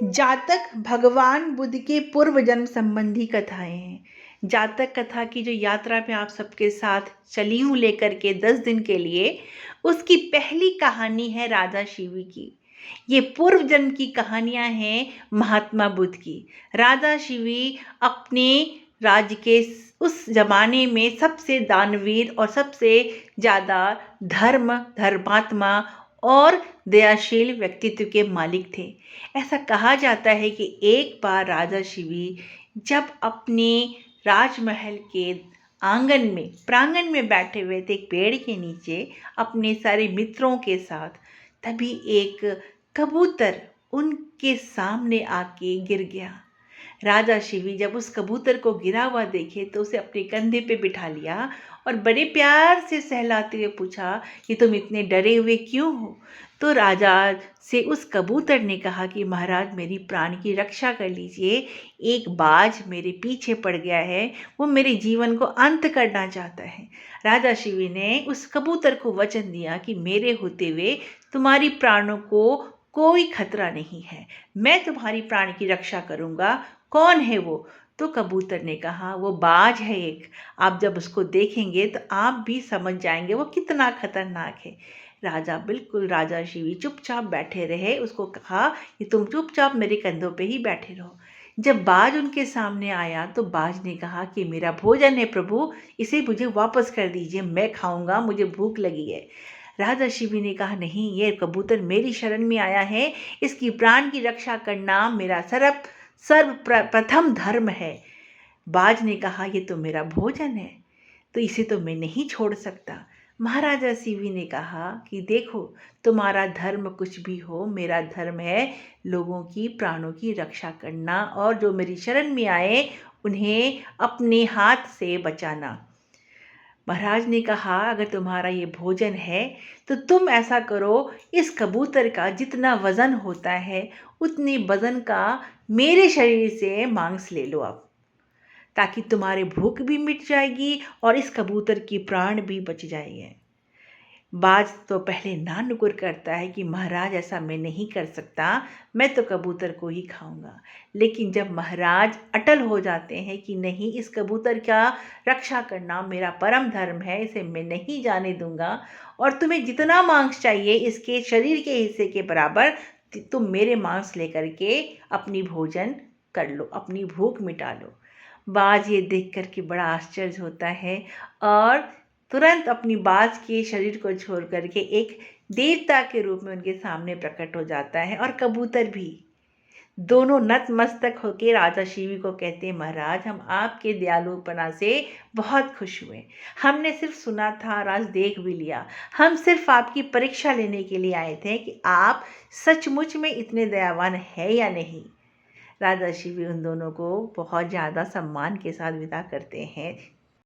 जातक भगवान बुद्ध के पूर्व जन्म संबंधी कथाएं हैं। जातक कथा की जो यात्रा में आप सबके साथ चली हूँ लेकर के 10 दिन के लिए, उसकी पहली कहानी है राजा शिवी की। ये पूर्व जन्म की कहानियां हैं महात्मा बुद्ध की। राजा शिवी अपने राज्य के उस जमाने में सबसे दानवीर और सबसे ज़्यादा धर्मात्मा और दयाशील व्यक्तित्व के मालिक थे। ऐसा कहा जाता है कि एक बार राजा शिवी जब अपने राजमहल के प्रांगण में बैठे हुए थे, एक पेड़ के नीचे अपने सारे मित्रों के साथ, तभी एक कबूतर उनके सामने आके गिर गया। राजा शिवी जब उस कबूतर को गिरा हुआ देखे तो उसे अपने कंधे पे बिठा लिया और बड़े प्यार से सहलाते हुए पूछा कि तुम इतने डरे हुए क्यों हो। तो राजा से उस कबूतर ने कहा कि महाराज, मेरी प्राण की रक्षा कर लीजिए, एक बाज मेरे पीछे पड़ गया है, वो मेरे जीवन को अंत करना चाहता है। राजा शिवी ने उस कबूतर को वचन दिया कि मेरे होते हुए तुम्हारी प्राणों को कोई खतरा नहीं है, मैं तुम्हारी प्राण की रक्षा करूंगा। कौन है वो? तो कबूतर ने कहा, वो बाज है एक, आप जब उसको देखेंगे तो आप भी समझ जाएंगे वो कितना खतरनाक है। राजा शिवी चुपचाप बैठे रहे। उसको कहा कि तुम चुपचाप मेरे कंधों पे ही बैठे रहो। जब बाज उनके सामने आया तो बाज ने कहा कि मेरा भोजन है प्रभु, इसे मुझे वापस कर दीजिए, मैं खाऊंगा, मुझे भूख लगी है। राजा शिवी ने कहा, नहीं, ये कबूतर मेरी शरण में आया है, इसकी प्राण की रक्षा करना मेरा सर्वप्रथम धर्म है। बाज ने कहा, ये तो मेरा भोजन है, तो इसे तो मैं नहीं छोड़ सकता। महाराजा शिवी ने कहा कि देखो, तुम्हारा धर्म कुछ भी हो, मेरा धर्म है लोगों की प्राणों की रक्षा करना, और जो मेरी शरण में आए उन्हें अपने हाथ से बचाना। महाराज ने कहा, अगर तुम्हारा ये भोजन है तो तुम ऐसा करो, इस कबूतर का जितना वजन होता है उतने वजन का मेरे शरीर से मांस ले लो आप, ताकि तुम्हारी भूख भी मिट जाएगी और इस कबूतर की प्राण भी बच जाएंगे। बाज तो पहले ना नुकुर करता है कि महाराज, ऐसा मैं नहीं कर सकता, मैं तो कबूतर को ही खाऊंगा। लेकिन जब महाराज अटल हो जाते हैं कि नहीं, इस कबूतर का रक्षा करना मेरा परम धर्म है, इसे मैं नहीं जाने दूंगा, और तुम्हें जितना मांस चाहिए इसके शरीर के हिस्से के बराबर तुम मेरे मांस लेकर के अपनी भोजन कर लो, अपनी भूख मिटा लो। बाज ये देख कर के बड़ा आश्चर्य होता है और तुरंत अपनी बाज के शरीर को छोड़ करके एक देवता के रूप में उनके सामने प्रकट हो जाता है। और कबूतर भी, दोनों नतमस्तक होकर राजा शिवी को कहते हैं, महाराज, हम आपके दयालुपना से बहुत खुश हुए, हमने सिर्फ सुना था और आज देख भी लिया, हम सिर्फ आपकी परीक्षा लेने के लिए आए थे कि आप सचमुच में इतने दयावान है या नहीं। राजा शिवी उन दोनों को बहुत ज़्यादा सम्मान के साथ विदा करते हैं।